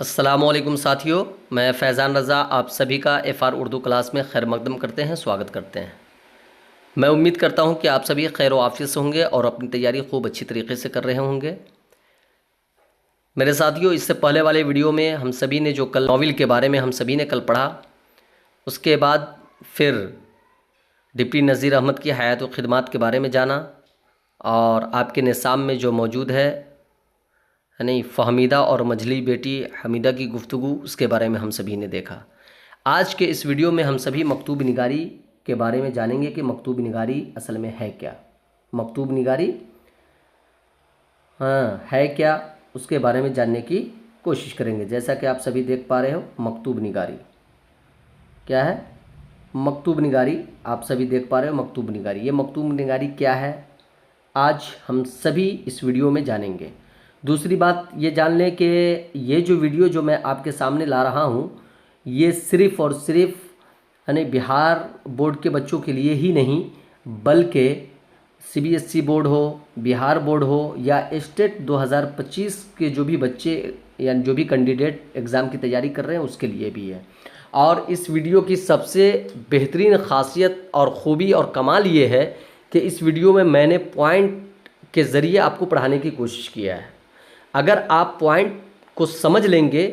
अस्सलामुअलैकुम साथियों, मैं फैज़ान रज़ा आप सभी का एफ़आर उर्दू क्लास में खैर मकदम करते हैं, स्वागत करते हैं। मैं उम्मीद करता हूं कि आप सभी खैर आफियत से होंगे और अपनी तैयारी खूब अच्छी तरीके से कर रहे होंगे। मेरे साथियों, इससे पहले वाले वीडियो में हम सभी ने जो कल नॉवेल के बारे में हम सभी ने कल पढ़ा, उसके बाद फिर डिप्टी नज़ीर अहमद की हयात व ख़िदमात के बारे में जाना और आपके निसाब में जो मौजूद है नहीं फ़हमीदा और मजली बेटी हमीदा की गुफ्तगू, उसके बारे में हम सभी ने देखा। आज के इस वीडियो में हम सभी मकतूब निगारी के बारे में जानेंगे कि मकतूब निगारी असल में है क्या। मकतूब निगारी है क्या, उसके बारे में जानने की कोशिश करेंगे। जैसा कि आप सभी देख पा रहे हो, मकतूब निगारी क्या है। मकतूब निगारी आप सभी देख पा रहे हो, मकतूब निगारी। ये मकतूब निगारी क्या है, आज हम सभी इस वीडियो में जानेंगे। दूसरी बात ये जान लें कि ये जो वीडियो जो मैं आपके सामने ला रहा हूँ, ये सिर्फ़ और सिर्फ यानी बिहार बोर्ड के बच्चों के लिए ही नहीं, बल्कि सीबीएसई बोर्ड हो, बिहार बोर्ड हो या स्टेट 2025 के जो भी बच्चे या जो भी कैंडिडेट एग्ज़ाम की तैयारी कर रहे हैं, उसके लिए भी है। और इस वीडियो की सबसे बेहतरीन ख़ासियत और ख़ूबी और कमाल ये है कि इस वीडियो में मैंने पॉइंट के ज़रिए आपको पढ़ाने की कोशिश किया है। अगर आप पॉइंट को समझ लेंगे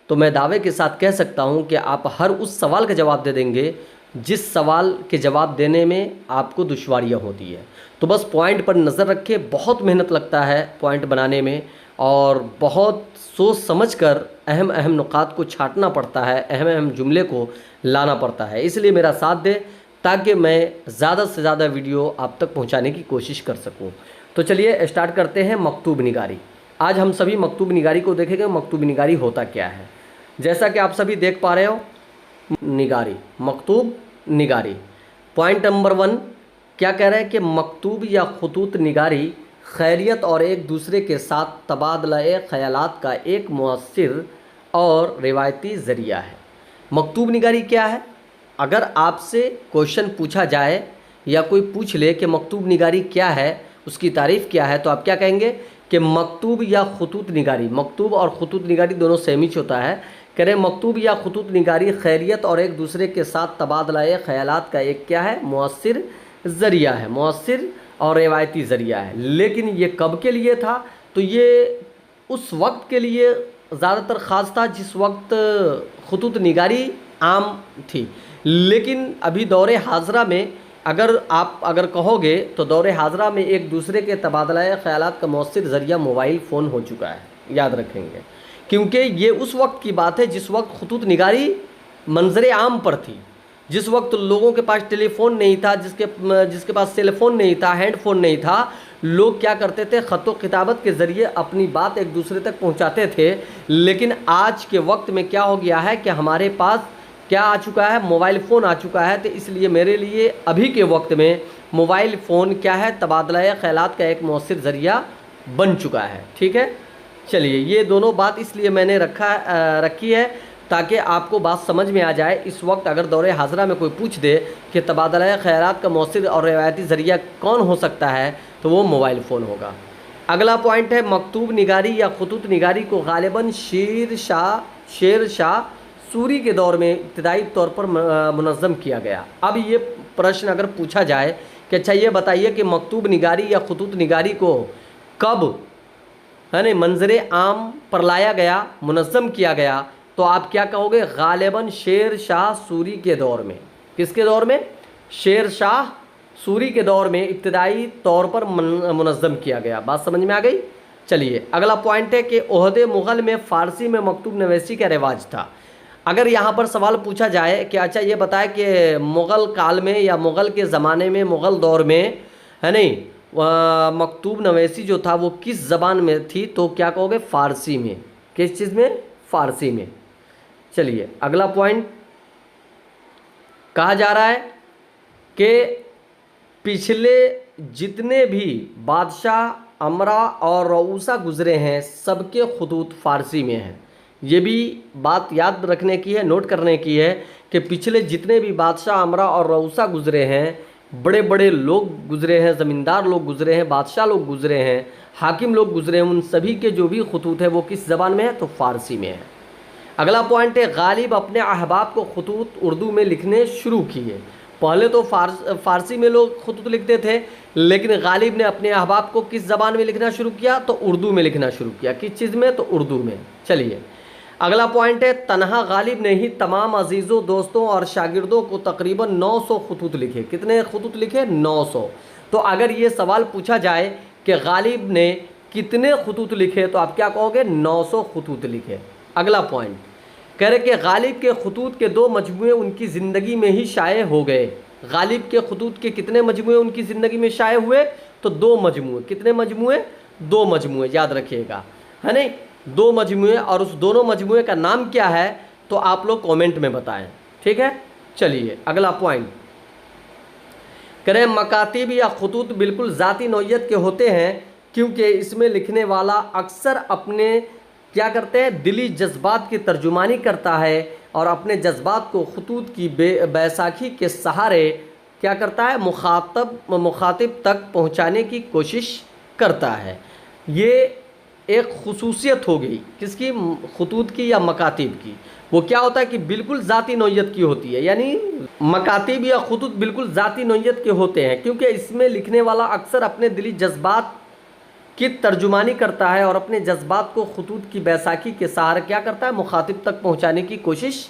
तो मैं दावे के साथ कह सकता हूं कि आप हर उस सवाल का जवाब दे देंगे जिस सवाल के जवाब देने में आपको दुश्वारियां होती है। तो बस पॉइंट पर नज़र रखें। बहुत मेहनत लगता है पॉइंट बनाने में और बहुत सोच समझकर अहम अहम नुकात को छांटना पड़ता है, अहम अहम जुमले को लाना पड़ता है। इसलिए मेरा साथ दे ताकि मैं ज़्यादा से ज़्यादा वीडियो आप तक पहुँचाने की कोशिश कर सकूँ। तो चलिए स्टार्ट करते हैं। मकतूब निगारी। आज हम सभी मकतूब निगारी को देखेंगे। मकतूब निगारी होता क्या है, जैसा कि आप सभी देख पा रहे हो, निगारी, मकतूब निगारी। पॉइंट नंबर 1 क्या कह रहे हैं कि मकतूब या खुतूत निगारी खैरियत और एक दूसरे के साथ तबादला ख्यालात का एक मुअस्सिर और रिवायती ज़रिया है। मकतूब निगारी क्या है? अगर आपसे क्वेश्चन पूछा जाए या कोई पूछ ले कि मकतूब निगारी क्या है, उसकी तारीफ़ क्या है, तो आप क्या कहेंगे कि मकतूब या खुतूत निगारी। मकतूब और खुतूत निगारी दोनों सेम ही होता है। कह रहे मकतूब या खुतूत निगारी खैरियत और एक दूसरे के साथ तबादला ख़यालात का एक क्या है, मुअस्सिर ज़रिया है, मुअस्सिर और रिवायती ज़रिया है। लेकिन ये कब के लिए था? तो ये उस वक्त के लिए ज़्यादातर ख़ास था जिस वक्त खुतूत निगारी आम थी। लेकिन अभी दौरे हाज़रा में अगर कहोगे तो दौरे हाज़रा में एक दूसरे के तबादला ख़यालात का मौसर ज़रिया मोबाइल फ़ोन हो चुका है, याद रखेंगे। क्योंकि ये उस वक्त की बात है जिस वक्त खुतूत निगारी मंजर आम पर थी, जिस वक्त लोगों के पास टेलीफोन नहीं था, जिसके पास सेलफोन नहीं था, हैंडफोन नहीं था। लोग क्या करते थे, ख़त किताबत के ज़रिए अपनी बात एक दूसरे तक पहुँचाते थे। लेकिन आज के वक्त में क्या हो गया है कि हमारे पास क्या आ चुका है, मोबाइल फ़ोन आ चुका है। तो इसलिए मेरे लिए अभी के वक्त में मोबाइल फ़ोन क्या है, तबादला ख़यालात का एक मौसर ज़रिया बन चुका है। ठीक है, चलिए ये दोनों बात इसलिए मैंने रखी है ताकि आपको बात समझ में आ जाए। इस वक्त अगर दौरे हाज़रा में कोई पूछ दे कि तबादला ख़यालात का मौसर और रिवायती ज़रिया कौन हो सकता है, तो वो मोबाइल फ़ोन होगा। अगला पॉइंट है, मकतूब निगारी या खुतूत निगारी को गालिबन शेर शाह सूरी के दौर में इब्तदाई तौर पर मुनज़्ज़म किया गया। अब ये प्रश्न अगर पूछा जाए कि अच्छा ये बताइए कि मकतूब निगारी या खुतूत निगारी को कब है ना मंजर आम पर लाया गया, मुनज़्ज़म किया गया, तो आप क्या कहोगे? गालिबन शेर शाह सूरी के दौर में। किसके दौर में? शेर शाह सूरी के दौर में इब्तदाई तौर पर मुनज़्ज़म किया गया। बात समझ में आ गई? चलिए अगला पॉइंट है कि ओहदे मुग़ल में फ़ारसी में मकतूब नवेसी का रिवाज था। अगर यहाँ पर सवाल पूछा जाए कि अच्छा ये बताए कि मुग़ल काल में या मुग़ल के ज़माने में, मुग़ल दौर में है नहीं मकतूब नवेसी जो था वो किस ज़बान में थी, तो क्या कहोगे? फ़ारसी में। किस चीज़ में? फ़ारसी में। चलिए अगला पॉइंट कहा जा रहा है कि पिछले जितने भी बादशाह, अमरा और रऊसा गुज़रे हैं, सबके खुतूत फ़ारसी में हैं। ये भी बात याद रखने की है, नोट करने की है कि पिछले जितने भी बादशाह, अमरा और रऊसा गुज़रे हैं, बड़े बड़े लोग गुज़रे हैं, ज़मींदार लोग गुज़रे हैं, बादशाह लोग गुज़रे हैं, हाकिम लोग गुज़रे हैं, उन सभी के जो भी खुतूत है वो किस ज़बान में है? तो फ़ारसी में है। अगला पॉइंट है गालिब अपने अहबाब को खतूत उर्दू में लिखने शुरू किए। पहले तो फारसी में लोग खतूत लिखते थे, लेकिन गालिब ने अपने अहबाब को किस ज़बान में लिखना शुरू किया? तो उर्दू में लिखना शुरू किया। किस चीज़ में? तो उर्दू में। चलिए अगला पॉइंट है तन्हा गालिब ने ही तमाम अजीज़ों, दोस्तों और शागिर्दों को तकरीबन 900 खतूत लिखे। कितने खतूत लिखे? 900। तो अगर ये सवाल पूछा जाए कि गालिब ने कितने खतूत लिखे, तो आप क्या कहोगे? 900 खतूत लिखे। अगला पॉइंट कह रहे कि गालिब के खतूत के 2 मजमूए उनकी ज़िंदगी में ही शाये हो गए। गालिब के खतूत के कितने मजमूए उनकी ज़िंदगी में शाये हुए? तो 2 मजमूए। कितने मजमूए? 2 मजमूए, याद रखिएगा, है नहीं? 2 मजमूए। और उस दोनों मजमूए का नाम क्या है? तो आप लोग कमेंट में बताएं, ठीक है। चलिए अगला पॉइंट कह रहे मकातिब या खतूत बिल्कुल ज़ाती नौइयत के होते हैं, क्योंकि इसमें लिखने वाला अक्सर अपने क्या करते हैं? दिली जज्बात की तर्जुमानी करता है और अपने जज्बात को खतूत की बैसाखी के सहारे क्या करता है? मुखातिब तक पहुंचाने की कोशिश करता है। ये एक खुसूसियत हो गई किसकी? खतूत की या मकातिब की। वो क्या होता है कि बिल्कुल ज़ाती नौइयत की होती है, यानी मकातिब या खतूत बिल्कुल ज़ाती नौइयत के होते हैं, क्योंकि इसमें लिखने वाला अक्सर अपने दिली जज्बात की तर्जुमानी करता है और अपने जज्बात को खतूत की बैसाखी के सहारे क्या करता है? मुखातिब तक पहुंचाने की कोशिश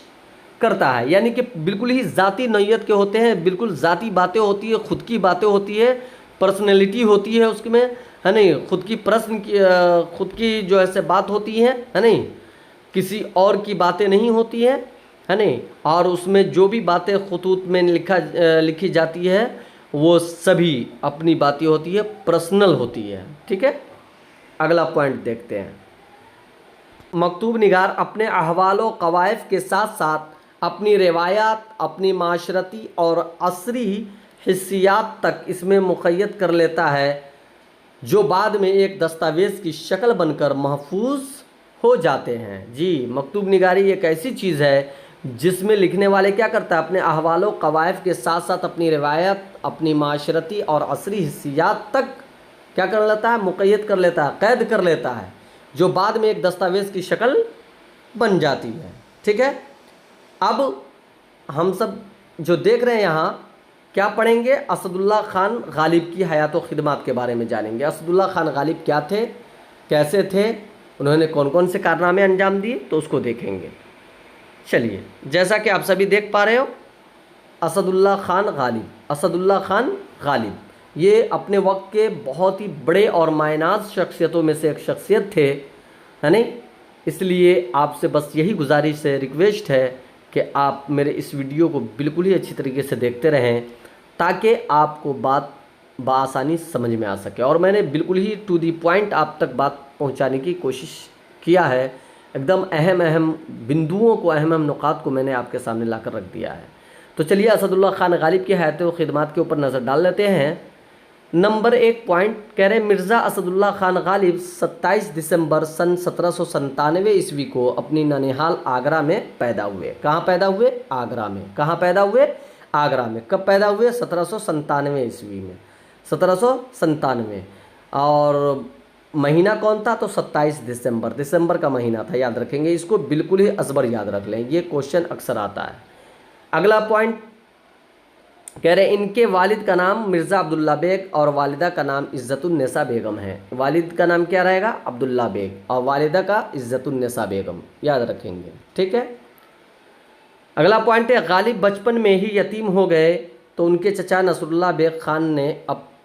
करता है। यानी कि बिल्कुल ही ज़ाती नौइयत के होते हैं, बिल्कुल ज़ाती बातें होती है, खुद की बातें होती है, पर्सनैलिटी होती है उसमें, है नहीं? खुद की खुद की जो ऐसे बात होती है नहीं? किसी और की बातें नहीं होती है नहीं? और उसमें जो भी बातें खतूत में लिखी जाती है वो सभी अपनी बातें होती है, पर्सनल होती है, ठीक है। अगला पॉइंट देखते हैं। मकतूब निगार अपने अहवाल व कवायफ के साथ साथ अपनी रिवायात, अपनी माशरती और असरी हिस्सियात तक इसमें मुक़य्यद कर लेता है, जो बाद में एक दस्तावेज़ की शक्ल बनकर महफूज हो जाते हैं। जी, मकतूब निगारी एक ऐसी चीज़ है जिसमें लिखने वाले क्या करता है? अपने अहवाल व कवायफ के साथ साथ अपनी रिवायत, अपनी माशरती और असरी हिस्सियात तक क्या कर लेता है? मुक़य्यद कर लेता है, कैद कर लेता है, जो बाद में एक दस्तावेज़ की शक्ल बन जाती है, ठीक है। अब हम सब जो देख रहे हैं यहाँ क्या पढ़ेंगे? असदुल्ला खान गालिब की हयात व खिदमात के बारे में जानेंगे। असदुल्ला खान गालिब क्या थे, कैसे थे, उन्होंने कौन कौन से कारनामे अंजाम दिए, तो उसको देखेंगे। चलिए, जैसा कि आप सभी देख पा रहे हो, असदुल्ला खान गालिब, असदुल्ला खान गालिब ये अपने वक्त के बहुत ही बड़े और मायनाज शख्सियतों में से एक शख्सियत थे, है नहीं? इसलिए आपसे बस यही गुजारिश है, रिक्वेस्ट है कि आप मेरे इस वीडियो को बिल्कुल ही अच्छी तरीके से देखते रहें, ताकि आपको बात बआसानी समझ में आ सके। और मैंने बिल्कुल ही टू दी पॉइंट आप तक बात पहुंचाने की कोशिश किया है। एकदम अहम बिंदुओं को, अहम नुकात को मैंने आपके सामने लाकर रख दिया है। तो चलिए असदुल्ला खान गालिब की हयात व खिदमात के ऊपर नज़र डाल लेते हैं। नंबर 1 पॉइंट कह रहे मिर्ज़ा असदुल्ला खान गालिब 27 दिसंबर सन 1797 ईस्वी को अपनी ननिहाल आगरा में पैदा हुए। कहाँ पैदा हुए? आगरा में। कहाँ पैदा हुए? आगरा में। कब पैदा हुए? 1797 ईस्वी में, 1797। और महीना कौन था? तो 27 दिसंबर, दिसंबर का महीना था, याद रखेंगे इसको, बिल्कुल ही अजबर याद रख लें, ये क्वेश्चन अक्सर आता है। अगला पॉइंट कह रहे इनके वालिद का नाम मिर्ज़ा अब्दुल्ला बेग और वालिदा का नाम इज़्ज़तुन्निसा बेगम है। वालिद का नाम क्या रहेगा? अब्दुल्ला बेग, और वालिदा का इज़्ज़तुन्निसा बेगम, याद रखेंगे, ठीक है। अगला पॉइंट है गालिब बचपन में ही यतीम हो गए, तो उनके चचा नसरुल्लाह बेग खान ने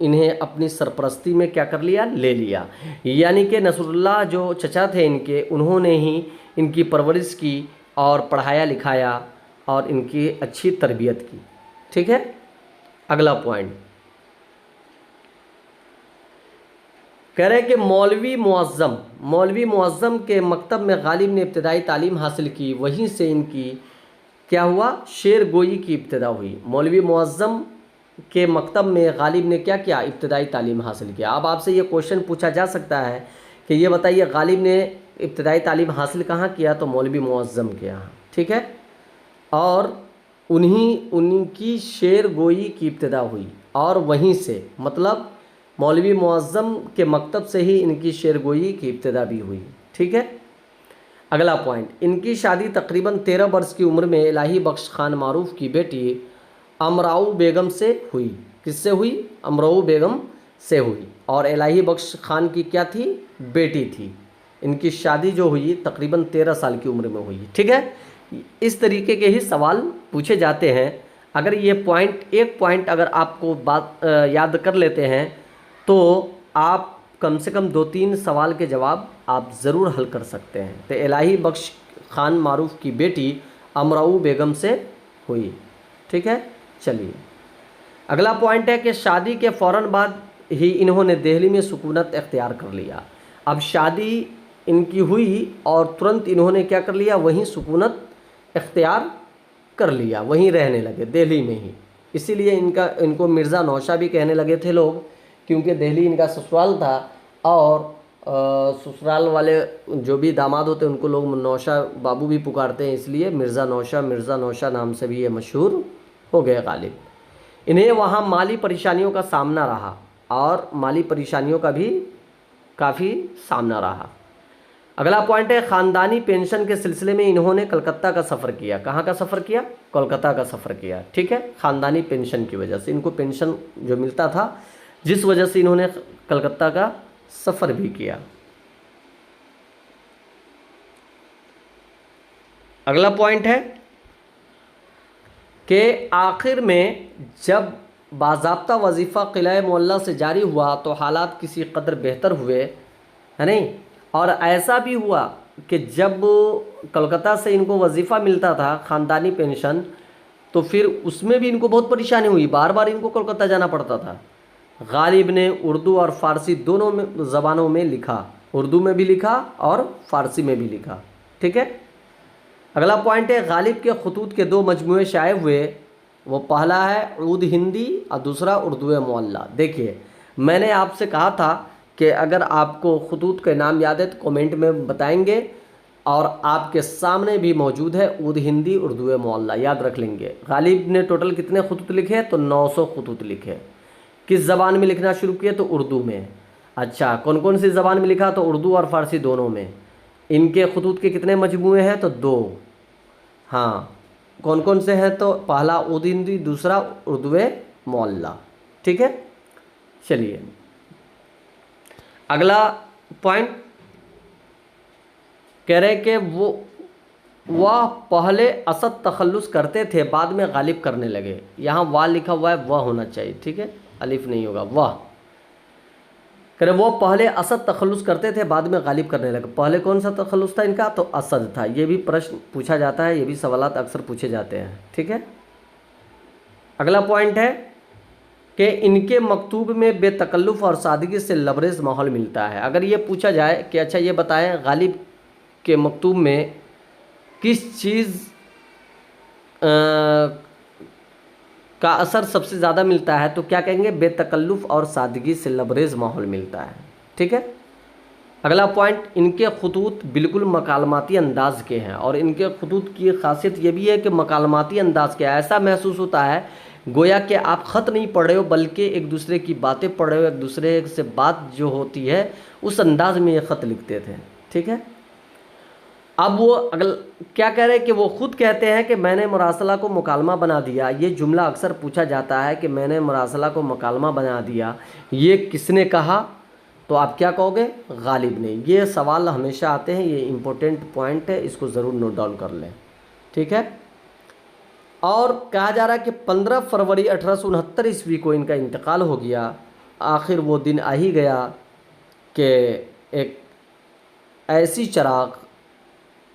इन्हें अपनी सरपरस्ती में क्या कर लिया? ले लिया। यानी कि नसरुल्लाह जो चचा थे इनके, उन्होंने ही इनकी परवरिश की और पढ़ाया लिखाया और इनकी अच्छी तरबियत की, ठीक है। अगला पॉइंट कह रहे हैं कि मौलवी मुअज़्ज़म के मकतब में गालिब ने इब्तिदाई तालीम हासिल की, वहीं से इनकी क्या हुआ? शेर गोई की इब्तिदा हुई। मौलवी मुअज़्ज़म के मकतब में गालिब ने क्या किया? इब्तिदाई तालीम हासिल किया। अब आपसे ये क्वेश्चन पूछा जा सकता है कि ये बताइए गालिब ने इब्तिदाई तालीम हासिल कहाँ किया? तो मौलवी मुअज़्ज़म के यहाँ, ठीक है। और उनकी शेर गोई की इब्तिदा हुई, और वहीं से मतलब मौलवी मुअज़्ज़म के मकतब से ही इनकी शेर गोई की इब्तिदा भी हुई, ठीक है। अगला पॉइंट, इनकी शादी तकरीबन 13 वर्ष की उम्र में इलाही बख्श खान मारूफ की बेटी अमराऊ बेगम से हुई। किससे हुई? अमराऊ बेगम से हुई। और इलाही बख्श खान की क्या थी? बेटी थी। इनकी शादी जो हुई तकरीबन 13 साल की उम्र में हुई। ठीक है, इस तरीके के ही सवाल पूछे जाते हैं। अगर ये पॉइंट, एक पॉइंट अगर आपको बात याद कर लेते हैं तो आप कम से कम 2-3 सवाल के जवाब आप ज़रूर हल कर सकते हैं। तो इलाही बख्श खान मारूफ की बेटी अमराऊ बेगम से हुई। ठीक है, चलिए अगला पॉइंट है कि शादी के फ़ौरन बाद ही इन्होंने दिल्ली में सुकूनत इख्तियार कर लिया। अब शादी इनकी हुई और तुरंत इन्होंने क्या कर लिया? वहीं सुकूनत इख्तियार कर लिया, वहीं रहने लगे दिल्ली में ही। इसीलिए इनको मिर्ज़ा नौशा भी कहने लगे थे लोग, क्योंकि दिल्ली इनका ससुराल था और ससुराल वाले जो भी दामाद होते हैं उनको लोग नौशा बाबू भी पुकारते हैं, इसलिए मिर्ज़ा नौशा नाम से भी ये मशहूर हो गए गालिब। इन्हें वहाँ माली परेशानियों का सामना रहा और माली परेशानियों का भी काफ़ी सामना रहा। अगला पॉइंट है, ख़ानदानी पेंशन के सिलसिले में इन्होंने कलकत्ता का सफ़र किया। कहाँ का सफ़र किया? कोलकाता का सफ़र किया। ठीक है, ख़ानदानी पेंशन की वजह से इनको पेंशन जो मिलता था, जिस वजह से इन्होंने कलकत्ता का सफ़र भी किया। अगला पॉइंट है कि आखिर में जब बाज़ाब्ता वजीफ़ा किला मोहल्ला से जारी हुआ तो हालात किसी कदर बेहतर हुए, है नहीं? और ऐसा भी हुआ कि जब कलकत्ता से इनको वजीफ़ा मिलता था ख़ानदानी पेंशन, तो फिर उसमें भी इनको बहुत परेशानी हुई, बार बार इनको कोलकाता जाना पड़ता था। गालिब ने उर्दू और फ़ारसी दोनों में ज़बानों में लिखा, उर्दू में भी लिखा और फ़ारसी में भी लिखा। ठीक है, अगला पॉइंट है, गालिब के खतूत के 2 मजमूए शाये हुए। वो पहला है उर्द हिंदी और दूसरा उर्दू मोहल्ला। देखिए, मैंने आपसे कहा था कि अगर आपको खतूत के नाम याद है तो कमेंट में बताएंगे, और आपके सामने भी मौजूद है उर्द हिंदी उर्दू मोहल्ला, याद रख लेंगे। गालिब ने टोटल कितने खतूत लिखे? तो 900 खतूत लिखे। किस ज़बान में लिखना शुरू किए? तो उर्दू में। अच्छा, कौन कौन सी ज़बान में लिखा? तो उर्दू और फ़ारसी दोनों में। इनके खतूत के कितने मजमूए हैं? तो 2। हाँ, कौन कौन से हैं? तो पहला उर्द हिंदी, दूसरा उर्दू मोहल्ला। ठीक है, चलिए अगला पॉइंट कह रहे कि वह पहले असद तखल्लुस करते थे, बाद में गालिब करने लगे। यहाँ वाह लिखा हुआ है, वह होना चाहिए। ठीक है, अलिफ नहीं होगा, वाह। कह रहे वो पहले असद तखल्लुस करते थे, बाद में गालिब करने लगे। पहले कौन सा तखल्लुस था इनका? तो असद था। ये भी प्रश्न पूछा जाता है, ये भी सवालात अक्सर पूछे जाते हैं। ठीक है, अगला पॉइंट है कि इनके मकतूब में बेतकल्लुफ़ और सादगी से लबरेज माहौल मिलता है। अगर ये पूछा जाए कि अच्छा ये बताएं गालिब के मकतूब में किस चीज़ का असर सबसे ज़्यादा मिलता है, तो क्या कहेंगे? बेतकल्लुफ़ और सादगी से लबरेज माहौल मिलता है। ठीक है, अगला पॉइंट, इनके खतूत बिल्कुल मकालमाती अंदाज के हैं, और इनके खतूत की खासियत ये भी है कि मकालमाती अंदाज के, ऐसा महसूस होता है गोया कि आप ख़त नहीं पढ़ रहे हो बल्कि एक दूसरे की बातें पढ़ रहे हो, एक दूसरे से बात जो होती है उस अंदाज में ये ख़त लिखते थे। ठीक है, अब वो अगल क्या कह रहे हैं कि वो ख़ुद कहते हैं कि मैंने मुरासला को मुकालमा बना दिया। ये जुमला अक्सर पूछा जाता है कि मैंने मुरासला को मुकालमा बना दिया, ये किसने कहा? तो आप क्या कहोगे? गालिब ने। ये सवाल हमेशा आते हैं, ये इम्पोर्टेंट पॉइंट है, इसको ज़रूर नोट डाउन कर लें। ठीक है, और कहा जा रहा है कि 15 फरवरी 1869 ईस्वी को इनका इंतकाल हो गया। आखिर वो दिन आ ही गया कि एक ऐसी चराग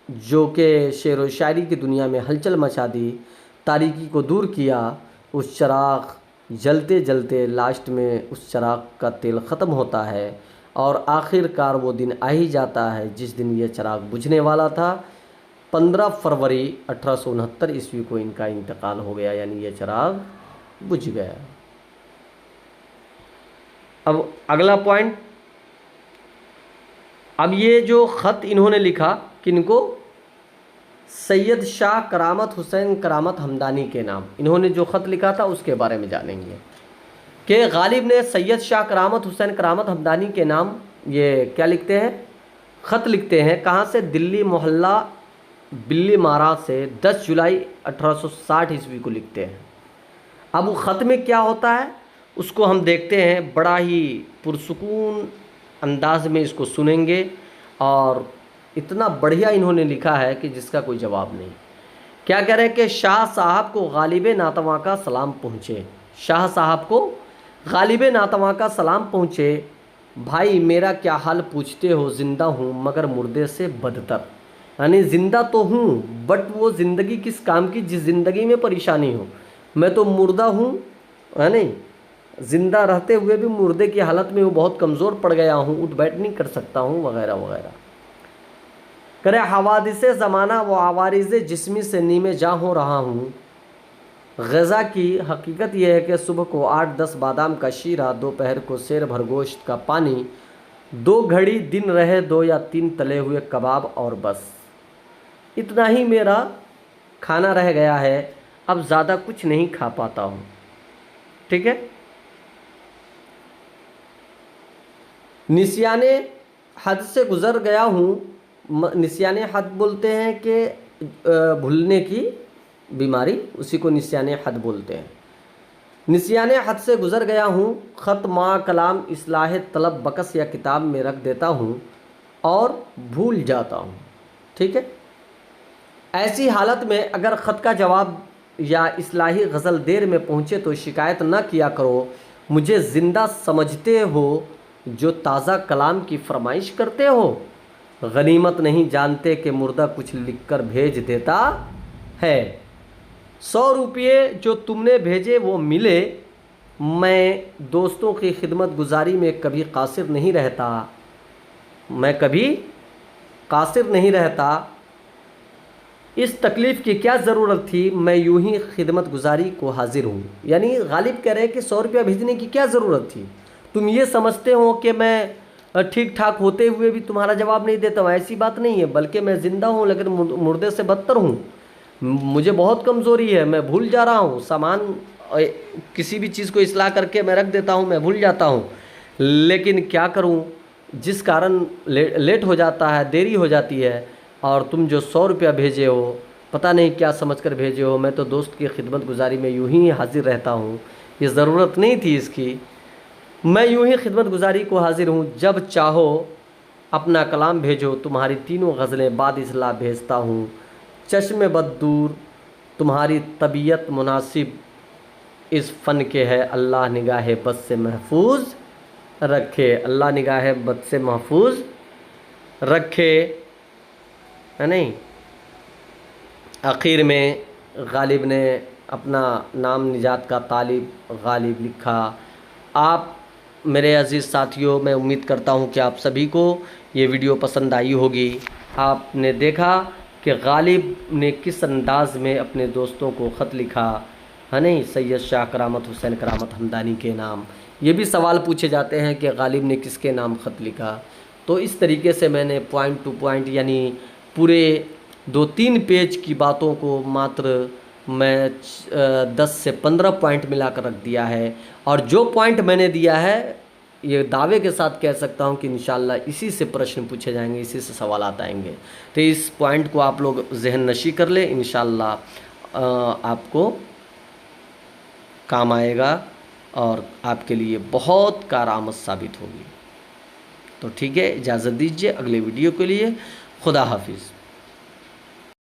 जो कि शेर व शायरी की दुनिया में हलचल मचा दी, तारीकी को दूर किया, उस चराग जलते जलते लास्ट में उस चराग का तेल ख़त्म होता है और आखिरकार वो दिन आ ही जाता है जिस दिन ये चराग बुझने वाला था। 15 फरवरी 1869 ईस्वी को इनका इंतकाल हो गया, यानी ये चराग बुझ गया। अब अगला पॉइंट, अब ये जो ख़त इन्होंने लिखा किनको? सैयद शाह करामत हुसैन करामत हमदानी के नाम। इन्होंने जो ख़त लिखा था उसके बारे में जानेंगे कि गालिब ने सैयद शाह करामत हुसैन करामत हमदानी के नाम ये क्या लिखते हैं? ख़त लिखते हैं कहाँ से, दिल्ली मोहल्ला बिल्ली मारा से 10 जुलाई 1860 ईस्वी को लिखते हैं। अब वो ख़त में क्या होता है उसको हम देखते हैं, बड़ा ही पुरसुकून अंदाज में इसको सुनेंगे। और इतना बढ़िया इन्होंने लिखा है कि जिसका कोई जवाब नहीं। क्या कह रहे हैं कि शाह साहब को गालिब नातवा का सलाम पहुँचे। शाह साहब को गालिब नातवा का सलाम पहुँचे। भाई मेरा क्या हाल पूछते हो, ज़िंदा हूँ मगर मुर्दे से बदतर। यानी ज़िंदा तो हूँ बट वो ज़िंदगी किस काम की जिस ज़िंदगी में परेशानी हो। मैं तो मुर्दा हूँ, है नहीं, ज़िंदा रहते हुए भी मुर्दे की हालत में वो बहुत कमज़ोर पड़ गया हूँ, उठ बैठ नहीं कर सकता हूँ, वगैरह वगैरह। करे हवादिसे ज़माना व आवारिज़ जिस्मी से नीमे जा हो रहा हूँ। ग़ज़ा की हकीकत यह है कि सुबह को 8-10 बादाम का शीरा, दोपहर को सेर भर गोश्त का पानी, 2 घड़ी दिन रहे 2 या 3 तले हुए कबाब और बस इतना ही मेरा खाना रह गया है। अब ज़्यादा कुछ नहीं खा पाता हूँ। ठीक है। निस्याने हद से गुज़र गया हूँ। निस्याने हद बोलते हैं कि भूलने की बीमारी, उसी को निस्याने हद बोलते हैं। निस्याने हद से गुज़र गया हूँ। ख़त मा कलाम इस्लाह तलब बकस या किताब में रख देता हूँ और भूल जाता हूँ। ठीक है। ऐसी हालत में अगर ख़त का जवाब या इस्लाही गज़ल देर में पहुँचे तो शिकायत न किया करो। मुझे ज़िंदा समझते हो जो ताज़ा कलाम की फरमाइश करते हो। गनीमत नहीं जानते कि मुर्दा कुछ लिखकर भेज देता है। 100 रुपये जो तुमने भेजे वो मिले। मैं दोस्तों की खिदमत गुजारी में कभी कासिर नहीं रहता। मैं कभी कासिर नहीं रहता। इस तकलीफ़ की क्या ज़रूरत थी, मैं यूं ही खिदमत गुजारी को हाजिर हूँ। यानी गालिब कह रहे हैं कि 100 रुपया भेजने की क्या ज़रूरत थी। तुम ये समझते हो कि मैं ठीक ठाक होते हुए भी तुम्हारा जवाब नहीं देता हूँ, ऐसी बात नहीं है। बल्कि मैं ज़िंदा हूँ लेकिन मुर्दे से बदतर हूँ। मुझे बहुत कमज़ोरी है, मैं भूल जा रहा हूँ। सामान किसी भी चीज़ को इस्लाह करके मैं रख देता हूँ, मैं भूल जाता हूँ। लेकिन क्या करूँ, जिस कारण लेट हो जाता है, देरी हो जाती है। और तुम जो 100 रुपया भेजे हो पता नहीं क्या समझकर भेजे हो। मैं तो दोस्त की खिदमत गुजारी में यूं ही हाजिर रहता हूँ, ये ज़रूरत नहीं थी इसकी। मैं यूं ही खिदमत गुजारी को हाजिर हूँ। जब चाहो अपना कलाम भेजो, तुम्हारी तीनों गज़लें बाद इस्लाह भेजता हूँ। चश्मे बद दूर तुम्हारी तबीयत मुनासिब इस फ़न के है। अल्लाह निगाह बद से महफूज रखे। अल्लाह निगाह बद से महफूज रखे, है नहीं। आखिर में गालिब ने अपना नाम निजात का तालिब गालिब लिखा। आप मेरे अज़ीज़ साथियों, मैं उम्मीद करता हूँ कि आप सभी को ये वीडियो पसंद आई होगी। आपने देखा कि गालिब ने किस अंदाज़ में अपने दोस्तों को ख़त लिखा, है नहीं, सैयद शाह करामत हुसैन करामत हमदानी के नाम। ये भी सवाल पूछे जाते हैं कि गालिब ने किसके नाम ख़त लिखा। तो इस तरीके से मैंने पॉइंट टू पॉइंट यानी पूरे 2-3 पेज की बातों को मात्र मैं 10 से 15 पॉइंट मिलाकर रख दिया है। और जो पॉइंट मैंने दिया है ये दावे के साथ कह सकता हूँ कि इंशाल्लाह इसी से प्रश्न पूछे जाएंगे, इसी से सवालात आएंगे। तो इस पॉइंट को आप लोग जहन नशी कर ले, इंशाल्लाह आपको काम आएगा और आपके लिए बहुत कारआमद साबित होगी। तो ठीक है, इजाज़त दीजिए अगले वीडियो के लिए। खुदा हाफिज़।